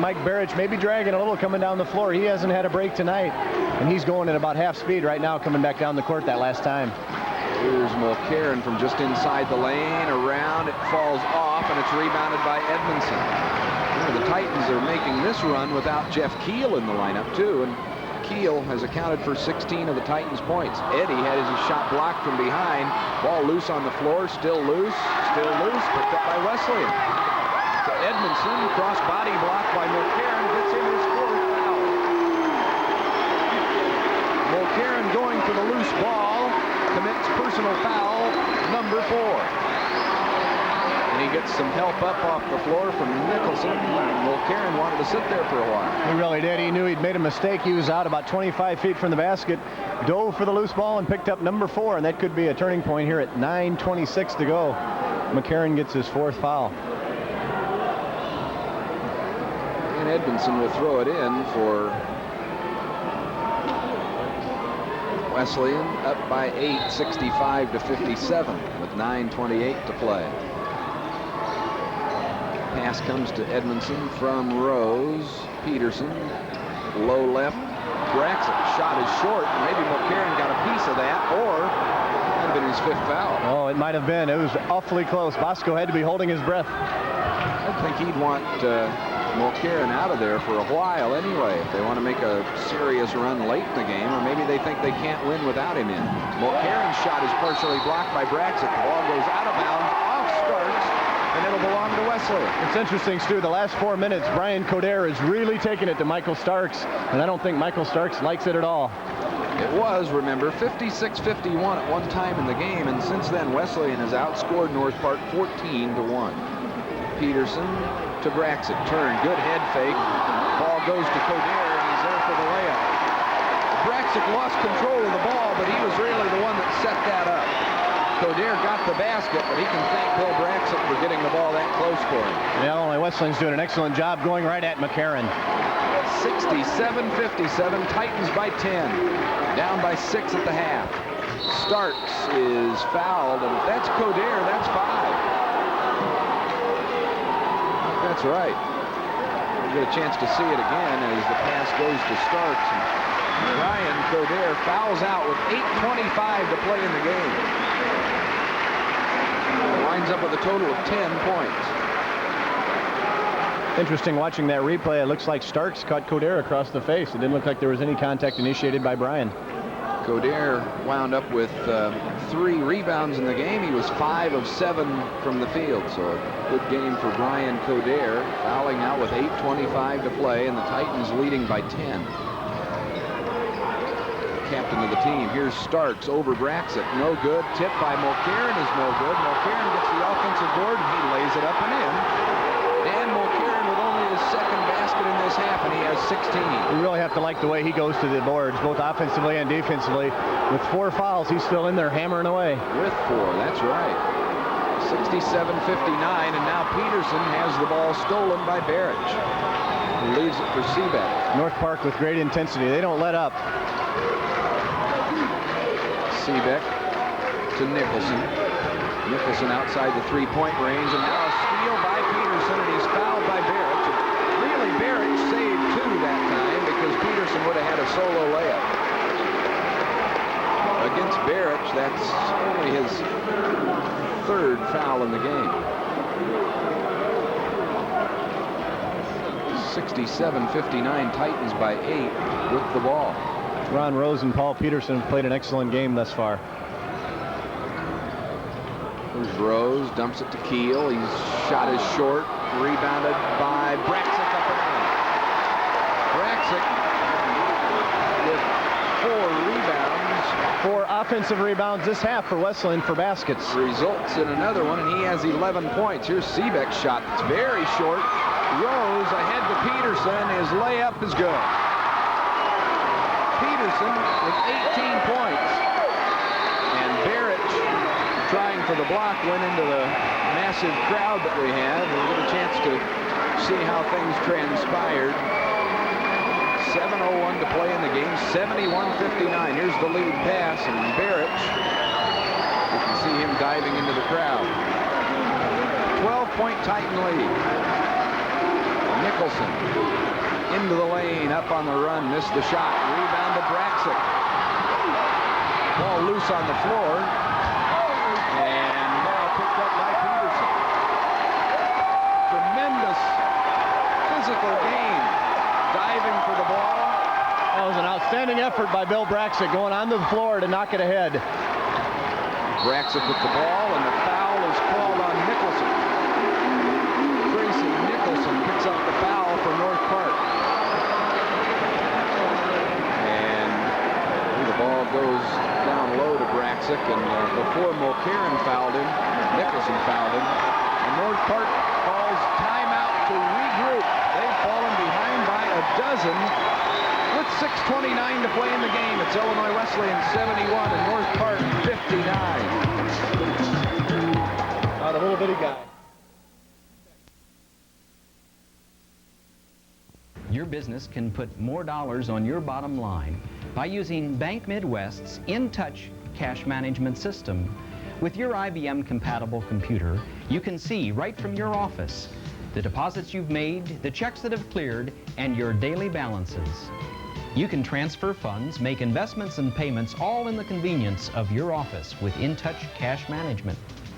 Mike Barrich may be dragging a little coming down the floor. He hasn't had a break tonight, and he's going at about half speed right now coming back down the court that last time. Here's Mulcairn from just inside the lane, around, it falls off, and it's rebounded by Edmondson. The Titans are making this run without Jeff Keel in the lineup, too, and Keel has accounted for 16 of the Titans' points. Eddie had his shot blocked from behind. Ball loose on the floor, still loose, picked up by Wesleyan. To Edmondson, cross-body block by Mulcairn, gets him his fourth foul. Mulcairn going for the loose ball, commits personal foul number 4. And he gets some help up off the floor from Nicholson. Mulcairn wanted to sit there for a while. He really did. He knew he'd made a mistake. He was out about 25 feet from the basket, dove for the loose ball and picked up number 4, and that could be a turning point here at 9:26 to go. Mulcairn gets his 4th foul. And Edmondson will throw it in for Wesleyan, up by 8, 65-57, with 9:28 to play. Pass comes to Edmondson from Rose. Peterson, low left. Braxton shot is short. Maybe Mulcairn got a piece of that, or it might have been his 5th foul. Oh, it might have been. It was awfully close. Bosco had to be holding his breath. I think he'd want Mulcairn out of there for a while anyway, if they want to make a serious run late in the game, or maybe they think they can't win without him in. Mulcairn's shot is partially blocked by Braxton. The ball goes out of bounds, off Starks, and it'll belong to Wesley. It's interesting, Stu, the last 4 minutes, Brian Coder is really taking it to Michael Starks, and I don't think Michael Starks likes it at all. It was, remember, 56-51 at one time in the game, and since then Wesleyan has outscored North Park 14-1. Peterson to Braxton, turn, good head fake. Ball goes to Coder, and he's there for the layup. Braxton lost control of the ball, but he was really the one that set that up. Coder got the basket, but he can thank Bill Braxton for getting the ball that close for him. Yeah, only Wesleyan's doing an excellent job going right at Mulcairn. 67-57, Titans by 10. Down by 6 at the half. Starks is fouled, and if that's Coder, that's 5. That's right. We'll get a chance to see it again as the pass goes to Starks. And Ryan Coder fouls out with 8:25 to play in the game. Winds up with a total of 10 points. Interesting watching that replay. It looks like Starks caught Coder across the face. It didn't look like there was any contact initiated by Brian. Coder wound up with 3 rebounds in the game. He was 5 of 7 from the field, so a good game for Brian Coder, fouling out with 8:25 to play, and the Titans leading by 10. Captain of the team, here's Starks over Braxton, no good. Tip by Mulcairn is no good. Mulcairn gets the offensive board, and he lays it up and in. And Mulcairn with only his 2nd basket in this half, and he has 16. You really have to like the way he goes to the boards, both offensively and defensively. With 4 fouls, he's still in there hammering away. With 4, that's right. 67-59, and now Peterson has the ball stolen by Barrich, who leaves it for Seebeck. North Park with great intensity. They don't let up. Seebeck to Nicholson. Nicholson outside the 3-point range, and now a steal by Peterson, and he's fouled by Barrich. Really, Barrich saved 2 that time because Peterson would have had a solo layup. Against Barrich, that's only his 3rd foul in the game. 67-59, Titans by 8 with the ball. Ron Rose and Paul Peterson have played an excellent game thus far. There's Rose, dumps it to Keel. His shot is short, rebounded by Braxton up and in. Braxton with 4 rebounds. 4 offensive rebounds this half for Wesleyan for baskets. Results in another one, and he has 11 points. Here's Seebeck's shot. It's very short. Rose ahead to Peterson. His layup is good. Peterson with 18 points. And Barrich, trying for the block, went into the massive crowd that we have. We'll get a chance to see how things transpired. 7:01 to play in the game, 71-59. Here's the lead pass, and Barrich, you can see him diving into the crowd. 12-point Titan lead. Nicholson into the lane, up on the run, missed the shot. Rebound to Braxic. Ball loose on the floor, and ball picked up by Peterson. Tremendous physical game, diving for the ball. That was an outstanding effort by Bill Braxic, going onto the floor to knock it ahead. Braxic with the ball, and the foul is called on Nicholson. Tracy Nicholson picks up the foul for North Park. And the ball goes down low to Braxic, and before Mulcairn fouled him, Nicholson fouled him, and North Park calls timeout to regroup. They've fallen behind by a dozen with 6:29 to play in the game. It's Illinois Wesleyan 71 and North Park 59. Not a little bitty guy. Your business can put more dollars on your bottom line by using Bank Midwest's InTouch cash management system. With your IBM-compatible computer, you can see right from your office the deposits you've made, the checks that have cleared, and your daily balances. You can transfer funds, make investments and payments, all in the convenience of your office with InTouch Cash Management.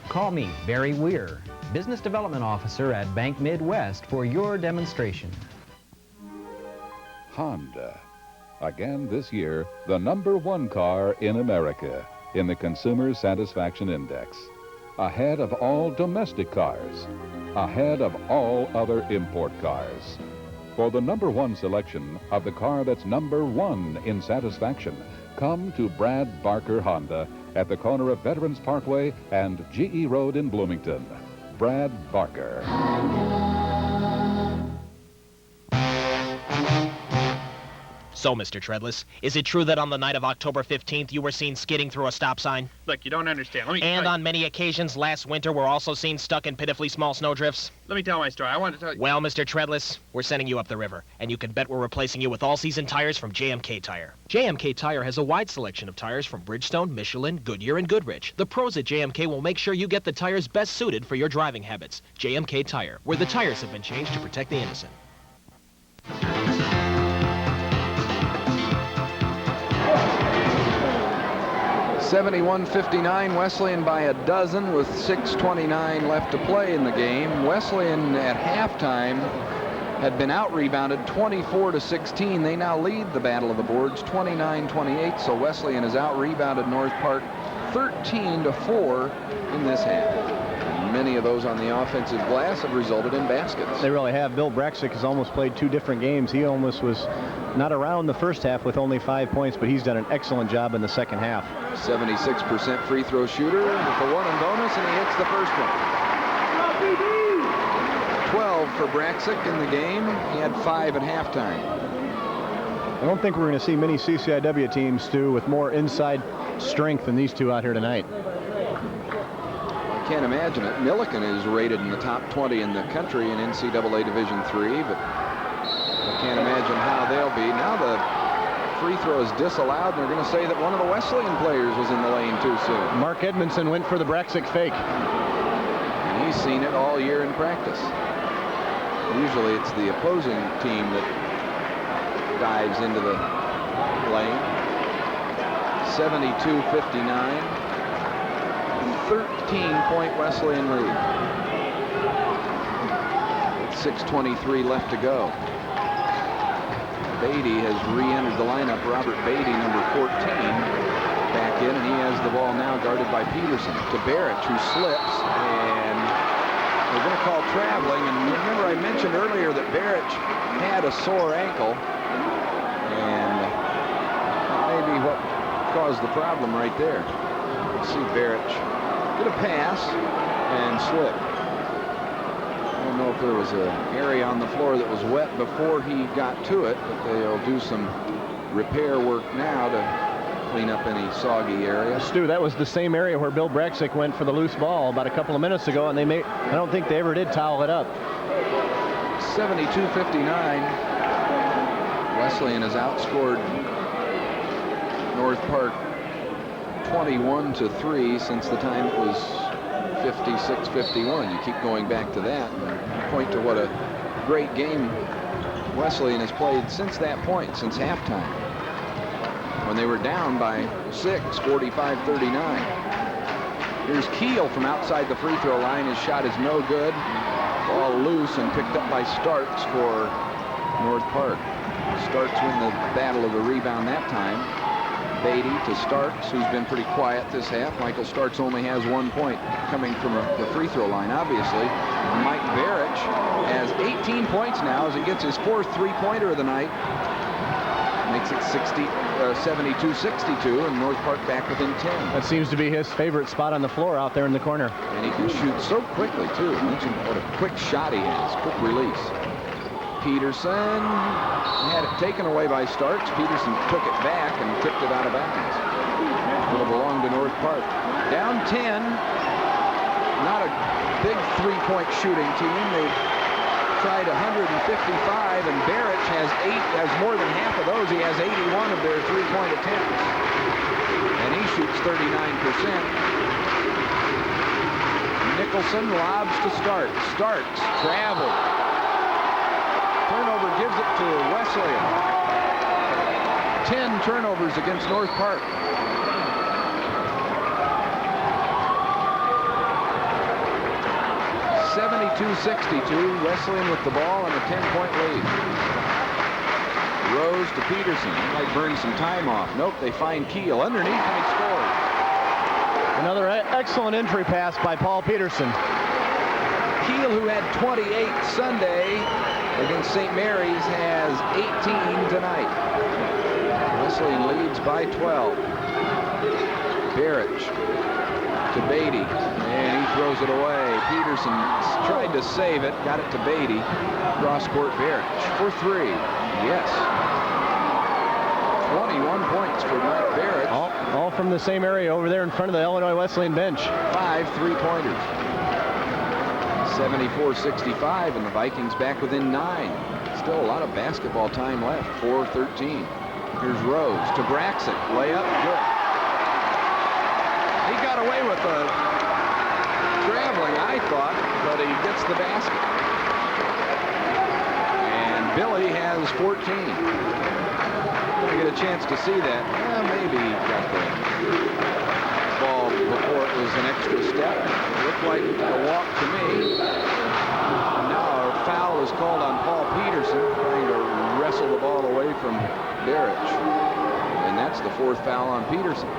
Call me, Barry Weir, Business Development Officer at Bank Midwest, for your demonstration. Honda. Again this year, the #1 car in America in the Consumer Satisfaction Index. Ahead of all domestic cars. Ahead of all other import cars. For the #1 selection of the car that's #1 in satisfaction, come to Brad Barker Honda at the corner of Veterans Parkway and GE Road in Bloomington. Brad Barker. So, Mr. Treadless, is it true that on the night of October 15th you were seen skidding through a stop sign? Look, you don't understand. And on many occasions last winter were also seen stuck in pitifully small snowdrifts? Let me tell my story. I want to tell you. Well, Mr. Treadless, we're sending you up the river, and you can bet we're replacing you with all-season tires from JMK Tire. JMK Tire has a wide selection of tires from Bridgestone, Michelin, Goodyear, and Goodrich. The pros at JMK will make sure you get the tires best suited for your driving habits. JMK Tire, where the tires have been changed to protect the innocent. 71-59, Wesleyan by a dozen with 6:29 left to play in the game. Wesleyan at halftime had been out-rebounded 24-16. They now lead the Battle of the Boards 29-28, so Wesleyan has out-rebounded North Park 13-4 in this half. Many of those on the offensive glass have resulted in baskets. They really have. Bill Braxic has almost played 2 different games. He almost was not around the first half with only 5 points, but he's done an excellent job in the second half. 76% free throw shooter with the 1 in bonus, and he hits the first one. 12 for Braxic in the game. He had 5 at halftime. I don't think we're going to see many CCIW teams, Stu, with more inside strength than these two out here tonight. Can't imagine it. Milliken is rated in the top 20 in the country in NCAA Division III, but I can't imagine how they'll be. Now the free throw is disallowed, and they're going to say that one of the Wesleyan players was in the lane too soon. Mark Edmondson went for the Braxic fake. And he's seen it all year in practice. Usually it's the opposing team that dives into the lane. 72-59. 13-point Wesleyan lead. 6:23 left to go. Beatty has re-entered the lineup. Robert Beatty, number 14, back in, and he has the ball now guarded by Peterson. To Barrett, who slips, and they're going to call traveling. And remember, I mentioned earlier that Barrett had a sore ankle, and that may be what caused the problem right there. You see Barrett get a pass and slip. I don't know if there was an area on the floor that was wet before he got to it, but they'll do some repair work now to clean up any soggy area. Stu, that was the same area where Bill Braxic went for the loose ball about a couple of minutes ago, and I don't think they ever did towel it up. 72-59. Wesleyan has outscored North Park 21-3 since the time it was 56-51. You keep going back to that and point to what a great game Wesleyan has played since that point, since halftime, when they were down by 6, 45-39. Here's Keel from outside the free throw line. His shot is no good. Ball loose and picked up by Starks for North Park. Starks win the battle of the rebound that time. Beatty to Starks, who's been pretty quiet this half. Michael Starks only has 1 point coming from the free throw line, obviously. Mike Barrich has 18 points now as he gets his 4th three-pointer of the night. Makes it 72-62, and North Park back within 10. That seems to be his favorite spot on the floor out there in the corner. And he can shoot so quickly, too. Mention what a quick shot he has, quick release. Peterson had it taken away by Starks. Peterson took it back and tipped it out of bounds. It'll belong to North Park. Down 10. Not a big three-point shooting team. They tried 155, and Barrich has more than half of those. He has 81 of their three-point attempts. And he shoots 39%. Nicholson lobs to Starks. Starks traveled. Turnover gives it to Wesleyan. 10 turnovers against North Park. (72-62). Wesleyan with the ball and a 10-point lead. Rose to Peterson. He might burn some time off. Nope, they find Keel underneath and he scores. Another excellent entry pass by Paul Peterson. Keel, who had 28 Sunday against St. Mary's, has 18 tonight. Wesleyan leads by 12. Barrich to Beatty, and he throws it away. Peterson tried to save it, got it to Beatty. Cross-court Barrich for 3. Yes. 21 points for Mike Barrich. All from the same area over there in front of the Illinois Wesleyan bench. 5 three-pointers. 74-65, and the Vikings back within 9. Still a lot of basketball time left. 4:13. Here's Rose to Braxic. Layup, good. He got away with the traveling, I thought, but he gets the basket. And Billy has 14. Gonna get a chance to see that. Maybe he got the ball before it was an extra step. It looked like a walk to me. Now a foul is called on Paul Peterson, trying to wrestle the ball away from Barrich. And that's the 4th foul on Peterson.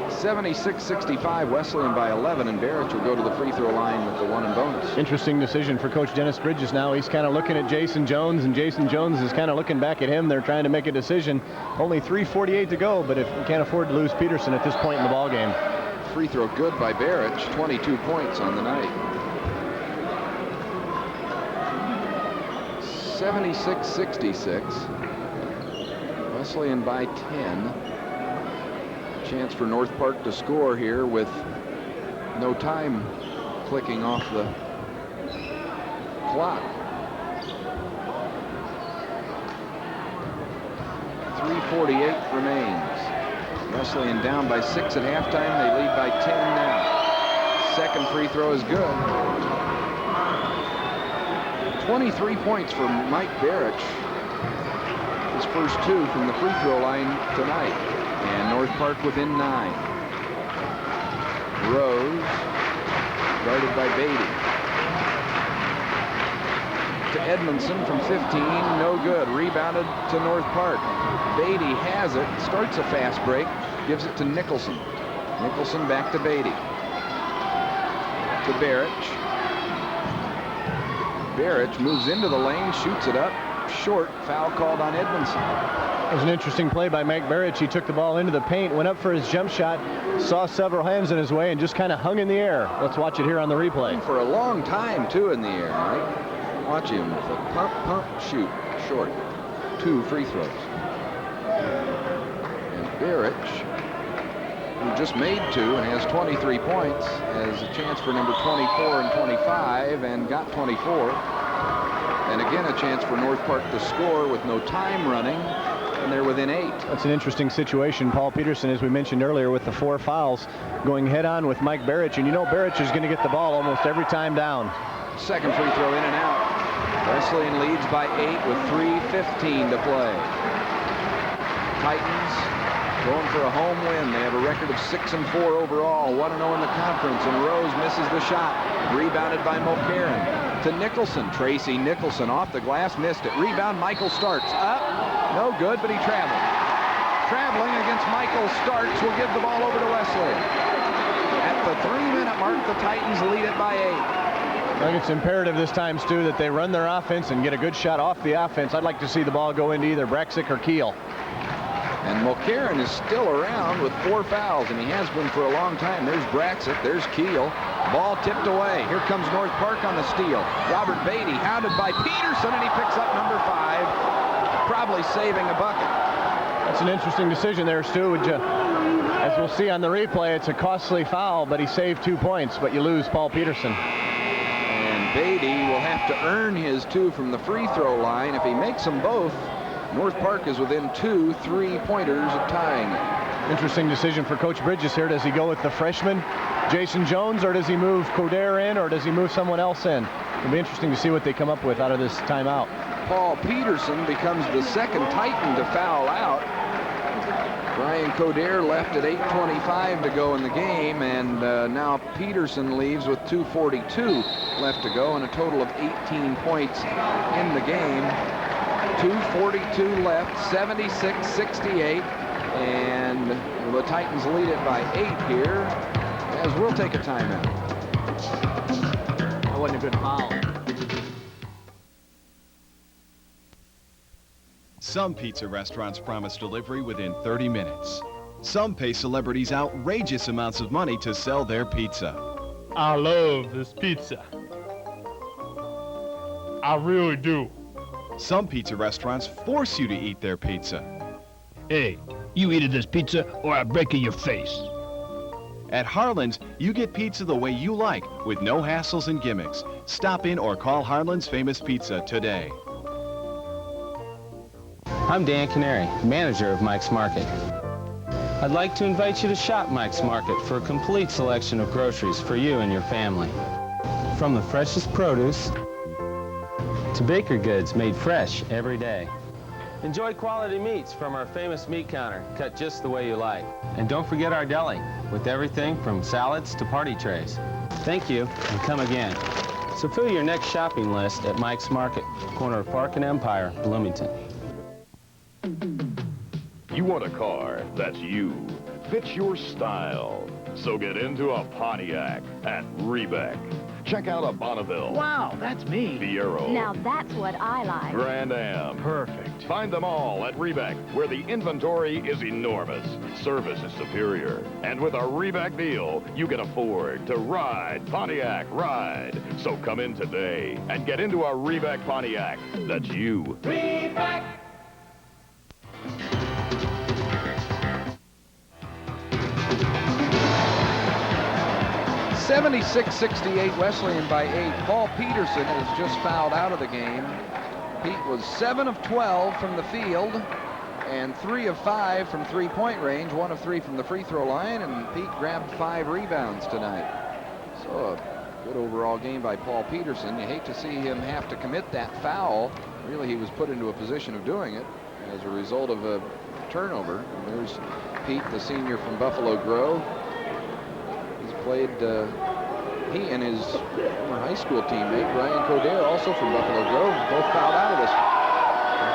76-65, Wesleyan by 11, and Barrich will go to the free throw line with the 1 and bonus. Interesting decision for Coach Dennis Bridges now. He's kind of looking at Jason Jones, and Jason Jones is kind of looking back at him. They're trying to make a decision. Only 3:48 to go, but if you can't afford to lose Peterson at this point in the ball game. Free throw good by Barrich, 22 points on the night. 76-66. Wesleyan by 10. Chance for North Park to score here with no time clicking off the clock. 3:48 remains. Wesleyan down by 6 at halftime. They lead by 10 now. Second free throw is good. 23 points for Mike Barrich. His first 2 from the free throw line tonight. And North Park within 9. Rose, guarded by Beatty. To Edmondson from 15, no good. Rebounded to North Park. Beatty has it, starts a fast break, gives it to Nicholson. Nicholson back to Beatty. To Barrich. Barrich moves into the lane, shoots it up. Short, foul called on Edmondson. It was an interesting play by Mike Barrich. He took the ball into the paint, went up for his jump shot, saw several hands in his way, and just kind of hung in the air. Let's watch it here on the replay. For a long time, too, in the air, Mike. Watch him with a pump, shoot, short. 2 free throws. And Barrich, who just made 2 and has 23 points, has a chance for number 24 and 25, and got 24. And again, a chance for North Park to score with no time running. and they're within 8. That's an interesting situation. Paul Peterson, as we mentioned earlier, with the 4 fouls, going head-on with Mike Barrich, and you know Barrich is going to get the ball almost every time down. Second free throw in and out. Wesleyan leads by 8 with 3:15 to play. Titans going for a home win. They have a record of 6-4 overall, 1-0 in the conference, and Rose misses the shot. Rebounded by Mulcairn to Nicholson. Tracy Nicholson off the glass, missed it. Rebound, Michael Starks up. No good, but he traveled. Traveling against Michael Starks will give the ball over to Wesleyan. At the 3-minute mark, the Titans lead it by 8. I think it's imperative this time, Stu, that they run their offense and get a good shot off the offense. I'd like to see the ball go into either Braxic or Keel. And Mulcairn is still around with 4 fouls, and he has been for a long time. There's Braxic, there's Keel. Ball tipped away. Here comes North Park on the steal. Robert Beatty hounded by Peterson, and he picks up number 5, probably saving a bucket. That's an interesting decision there, Stu. As we'll see on the replay, it's a costly foul, but he saved 2 points, but you lose Paul Peterson. And Beatty will have to earn his 2 from the free throw line. If he makes them both, North Park is within 2 3-pointers of tying. Interesting decision for Coach Bridges here. Does he go with the freshman, Jason Jones, or does he move Coder in, or does he move someone else in? It'll be interesting to see what they come up with out of this timeout. Paul Peterson becomes the second Titan to foul out. Brian Coder left at 8:25 to go in the game, and now Peterson leaves with 2:42 left to go, and a total of 18 points in the game. 2:42 left, 76-68, and the Titans lead it by 8 here, as we'll take a timeout. That wasn't a good foul. Some pizza restaurants promise delivery within 30 minutes. Some pay celebrities outrageous amounts of money to sell their pizza. I love this pizza. I really do. Some pizza restaurants force you to eat their pizza. Hey, you eat this pizza or I break your face. At Harlan's, you get pizza the way you like, with no hassles and gimmicks. Stop in or call Harlan's Famous Pizza today. I'm Dan Canary, manager of Mike's Market. I'd like to invite you to shop Mike's Market for a complete selection of groceries for you and your family. From the freshest produce to baker goods made fresh every day. Enjoy quality meats from our famous meat counter, cut just the way you like. And don't forget our deli, with everything from salads to party trays. Thank you, and come again. So fill your next shopping list at Mike's Market, corner of Park and Empire, Bloomington. You want a car that's you, fits your style. So get into a Pontiac at Rebec. Check out a Bonneville. Wow, that's me. Fiero. Now that's what I like. Grand Am. Perfect. Find them all at Rebec, where the inventory is enormous. Service is superior. And with a Rebec deal, you can afford to ride Pontiac Ride. So come in today and get into a Rebec Pontiac. That's you. Rebec. 76-68, Wesleyan by 8. Paul Peterson has just fouled out of the game. Pete was 7 of 12 from the field and 3 of 5 from three-point range, 1 of 3 from the free throw line, and Pete grabbed 5 rebounds tonight. So a good overall game by Paul Peterson. You hate to see him have to commit that foul. Really, he was put into a position of doing it as a result of a turnover. And there's Pete, the senior from Buffalo Grove. He's played, he and his former high school teammate, Ryan Coder, also from Buffalo Grove, both fouled out of this.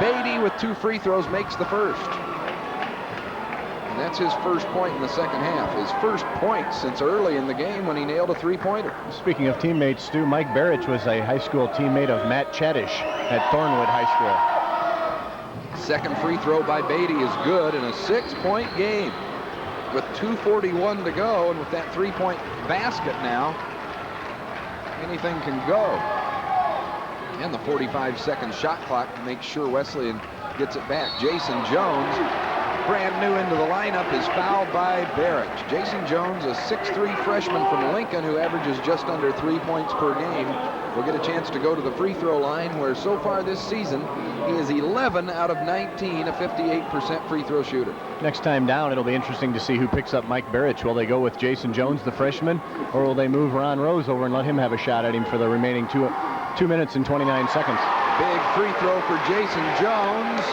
Beatty with 2 free throws makes the first. And that's his first point in the second half. His first point since early in the game when he nailed a 3-pointer. Speaking of teammates, Stu, Mike Barrich was a high school teammate of Matt Chedish at Thornwood High School. Second free throw by Beatty is good in a 6-point game. With 2:41 to go, and with that 3-point basket now, anything can go. And the 45-second shot clock makes sure Wesleyan gets it back. Jason Jones, brand new into the lineup, is fouled by Barrich. Jason Jones, a 6'3" freshman from Lincoln who averages just under 3 points per game. will get a chance to go to the free throw line, where so far this season he is 11 out of 19, a 58% free throw shooter. Next time down, it'll be interesting to see who picks up Mike Barrich. Will they go with Jason Jones, the freshman, or will they move Ron Rose over and let him have a shot at him for the remaining 2 minutes and 29 seconds? Big free throw for Jason Jones.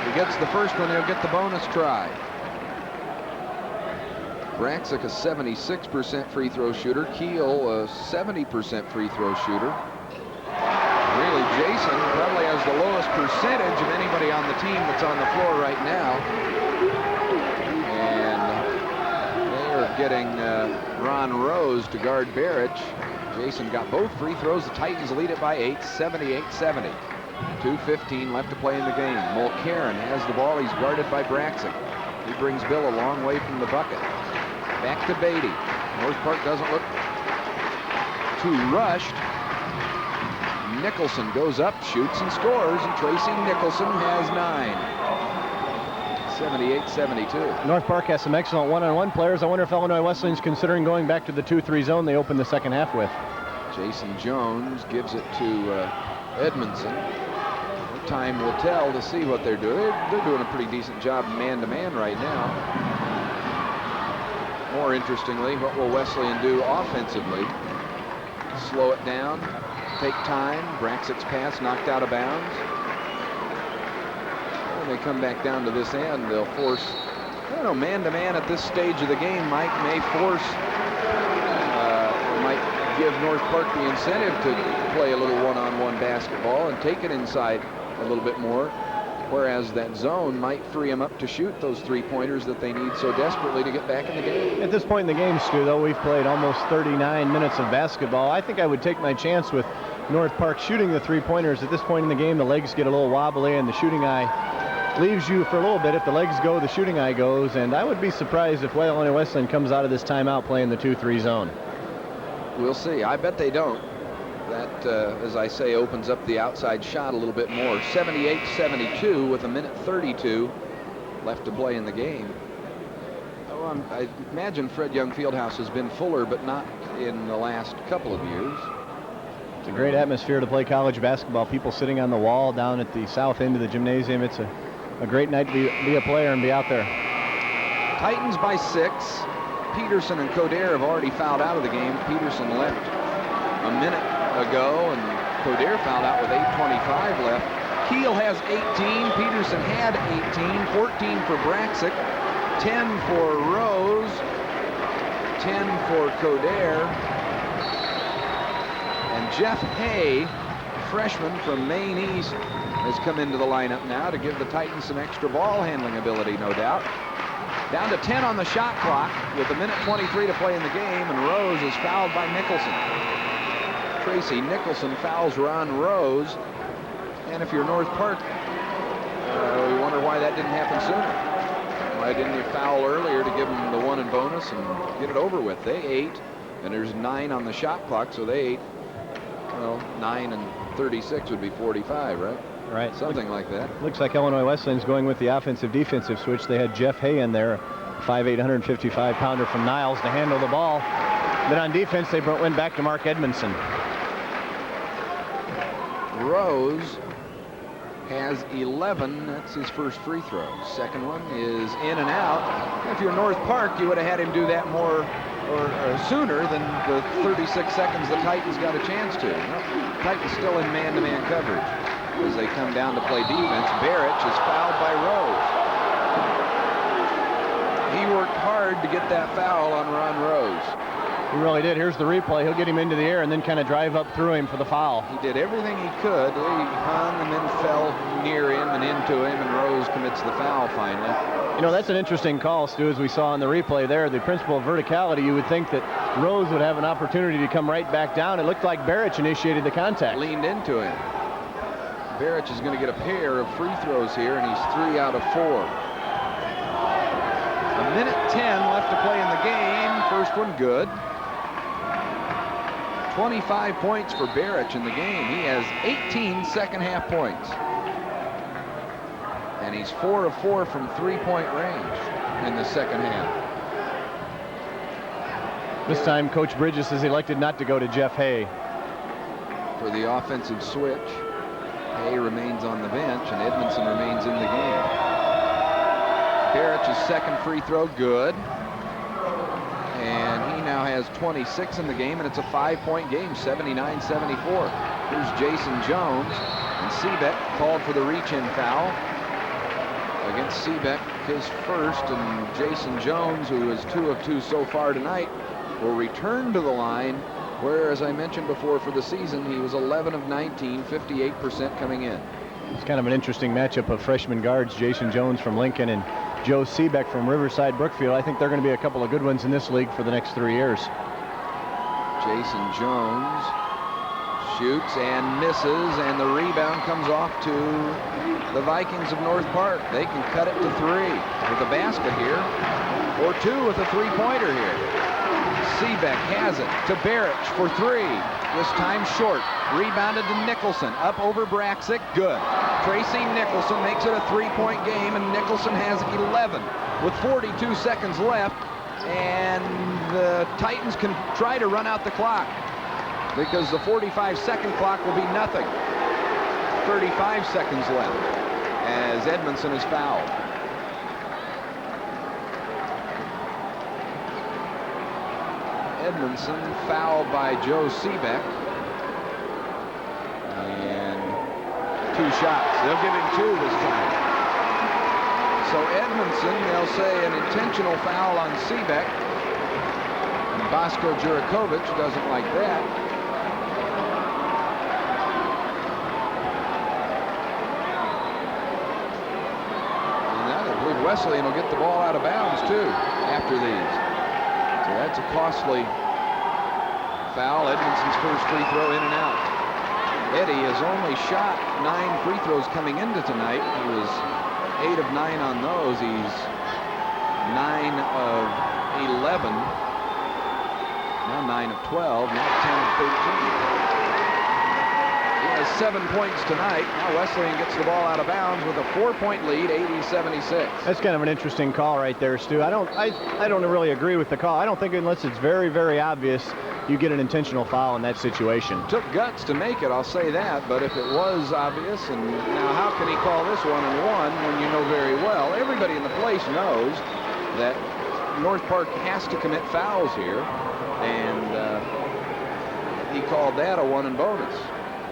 He gets the first one, he'll get the bonus try. Braxic, a 76% free throw shooter. Keel, a 70% free throw shooter. Really, Jason probably has the lowest percentage of anybody on the team that's on the floor right now. And they are getting Ron Rose to guard Barrich. Jason got both free throws. The Titans lead it by 8, 78-70. 2:15 left to play in the game. Mulcairn has the ball. He's guarded by Braxic. He brings Bill a long way from the bucket. Back to Beatty. North Park doesn't look too rushed. Nicholson goes up, shoots, and scores, and Tracy Nicholson has 9. 78-72. North Park has some excellent one-on-one players. I wonder if Illinois Wesleyan's considering going back to the 2-3 zone they opened the second half with. Jason Jones gives it to Edmondson. Time will tell to see what they're doing. They're doing a pretty decent job man-to-man right now. More interestingly, what will Wesleyan do offensively? Slow it down, take time. Braxic's pass knocked out of bounds. When they come back down to this end, they'll force, I don't know, man-to-man at this stage of the game, Mike, may force, might give North Park the incentive to play a little one-on-one basketball and take it inside a little bit more, whereas that zone might free them up to shoot those three-pointers that they need so desperately to get back in the game. At this point in the game, Stu, though, we've played almost 39 minutes of basketball. I think I would take my chance with North Park shooting the three-pointers. At this point in the game, the legs get a little wobbly and the shooting eye leaves you for a little bit. If the legs go, the shooting eye goes, and I would be surprised if Illinois Wesleyan comes out of this timeout playing the 2-3 zone. We'll see. I bet they don't. That, as I say, opens up the outside shot a little bit more. 78-72 with 1:32 left to play in the game. Oh, I imagine Fred Young Fieldhouse has been fuller, but not in the last couple of years. It's a great atmosphere to play college basketball. People sitting on the wall down at the south end of the gymnasium. It's a great night to be a player and be out there. Titans by 6. Peterson and Coderre have already fouled out of the game. Peterson left a minute ago, and Coderre fouled out with 8:25 left. Keel has 18. Peterson had 18. 14 for Braxic. 10 for Rose. 10 for Coderre. And Jeff Hay, freshman from Maine East, has come into the lineup now to give the Titans some extra ball handling ability, no doubt. Down to 10 on the shot clock with 1:23 to play in the game, and Rose is fouled by Nicholson. Tracy Nicholson fouls Ron Rose, and if you're North Park, we wonder why that didn't happen sooner. Why didn't you foul earlier to give them the 1 and bonus and get it over with? They ate, and there's 9 on the shot clock, so they ate, well, 9 and 36 would be 45, right? Right. Something like that. Looks like Illinois Wesleyan's going with the offensive-defensive switch. They had Jeff Hay in there, 5'8", 155-pounder from Niles to handle the ball. Then on defense, they went back to Mark Edmondson. Rose has 11. That's his first free throw. Second one is in and out. If you're North Park, you would have had him do that more or sooner than the 36 seconds the Titans got a chance to. Well, Titans still in man-to-man coverage as they come down to play defense. Barrich is fouled by Rose. He worked hard to get that foul on Ron Rose. He really did. Here's the replay. He'll get him into the air and then kind of drive up through him for the foul. He did everything he could. He hung and then fell near him and into him, and Rose commits the foul finally. You know, that's an interesting call, Stu, as we saw in the replay there. The principle of verticality, you would think that Rose would have an opportunity to come right back down. It looked like Barrich initiated the contact. Leaned into him. Barrich is going to get a pair of free throws here, and he's 3 out of 4. 1:10 left to play in the game. First one good. 25 points for Barrich in the game. He has 18 second half points. And he's 4 of 4 from three-point range in the second half. This time, Coach Bridges has elected not to go to Jeff Hay. for the offensive switch. Hay remains on the bench, and Edmondson remains in the game. Barich's second free throw, good. And he now has 26 in the game, and it's a 5-point game, 79-74. Here's Jason Jones, and Seebeck called for the reach-in foul against Seebeck, his first, and Jason Jones, who is 2 of 2 so far tonight, will return to the line, where, as I mentioned before, for the season, he was 11 of 19, 58% coming in. It's kind of an interesting matchup of freshman guards, Jason Jones from Lincoln and Joe Seebeck from Riverside Brookfield. I think they're going to be a couple of good ones in this league for the next 3 years. Jason Jones shoots and misses, and the rebound comes off to the Vikings of North Park. They can cut it to 3 with a basket here, or 2 with a 3-pointer here. Seebeck has it to Barich for 3. This time short. Rebounded to Nicholson. Up over Braxic. Good. Tracy Nicholson makes it a 3-point game, and Nicholson has 11 with 42 seconds left. And the Titans can try to run out the clock because the 45-second clock will be nothing. 35 seconds left as Edmondson is fouled. Edmondson fouled by Joe Seebeck. And 2 shots. They'll give him 2 this time. So Edmondson, they'll say an intentional foul on Seebeck. And Bosko Jurakovic doesn't like that. And now I believe Wesleyan will get the ball out of bounds too after these. So that's a costly foul. Edmondson's first free throw in and out. Eddie has only shot 9 free throws coming into tonight. He was 8 of 9 on those. He's 9 of 11. Now 9 of 12. Now 10 of 13. He has 7 points tonight. Now Wesleyan gets the ball out of bounds with a 4-point lead, 80-76. That's kind of an interesting call right there, Stu. I don't really agree with the call. I don't think unless it's very, very obvious, you get an intentional foul in that situation. Took guts to make it, I'll say that, but if it was obvious, and now how can he call this 1-and-1 when you know very well, everybody in the place knows that North Park has to commit fouls here, and he called that a 1-and-bonus.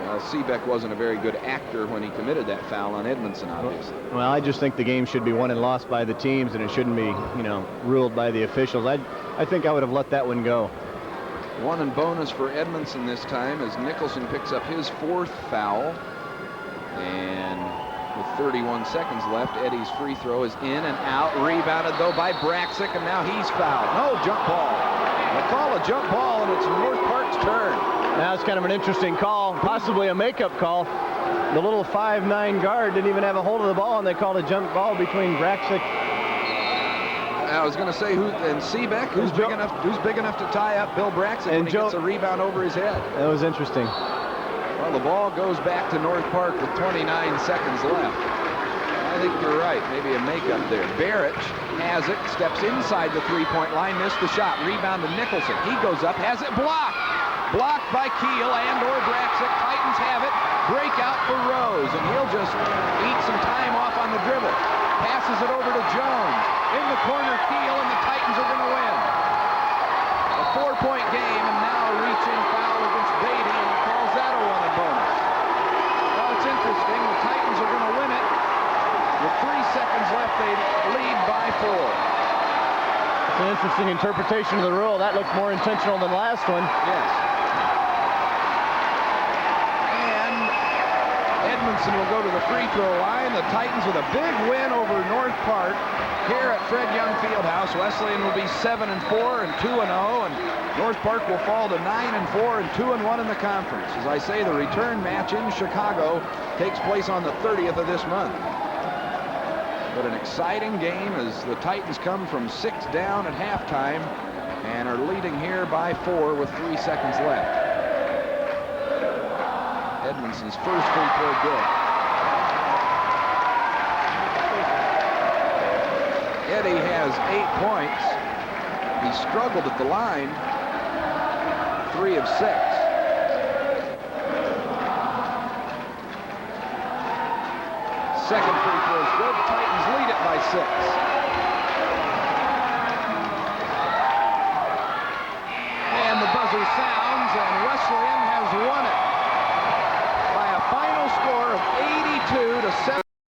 Well, Seebeck wasn't a very good actor when he committed that foul on Edmondson, obviously. Well, I just think the game should be won and lost by the teams, and it shouldn't be, ruled by the officials. I think I would have let that one go. 1-and-bonus for Edmondson this time as Nicholson picks up his 4th foul. And with 31 seconds left, Eddie's free throw is in and out. Rebounded, though, by Braxic, and now he's fouled. No, jump ball. They call a jump ball, and it's North Park's turn. Now it's kind of an interesting call, possibly a makeup call. The little 5'9" guard didn't even have a hold of the ball, and they called a jump ball between Braxic. I was going to say, Seebeck, who's big enough to tie up Bill Braxic when he gets a rebound over his head. That was interesting. Well, the ball goes back to North Park with 29 seconds left. I think you're right. Maybe a makeup there. Barich has it, steps inside the 3-point line, missed the shot. Rebound to Nicholson. He goes up, has it blocked. Blocked by Keel and/or Braxic. Titans have it. Breakout for Rose, and he'll just eat some time off on the dribble. Passes it over to Jones. In the corner, Keel, and the Titans are going to win. A 4-point game, and now a reach-in foul against Beatty, and he calls that a 1-and-bonus. Well, it's interesting. The Titans are going to win it. With 3 seconds left, they lead by 4. It's an interesting interpretation of the rule. That looked more intentional than the last one. Yes. Edmondson will go to the free throw line. The Titans with a big win over North Park here at Fred Young Fieldhouse. Wesleyan will be 7-4 and 2-0, and North Park will fall to 9-4 and 2-1 in the conference. As I say, the return match in Chicago takes place on the 30th of this month. But an exciting game as the Titans come from 6 down at halftime and are leading here by 4 with 3 seconds left. Edmondson's first free throw good. Eddie has 8 points. He struggled at the line. 3 of 6. second free throw is good. Titans lead it by 6. And the buzzer sounds, and Wesleyan has won it.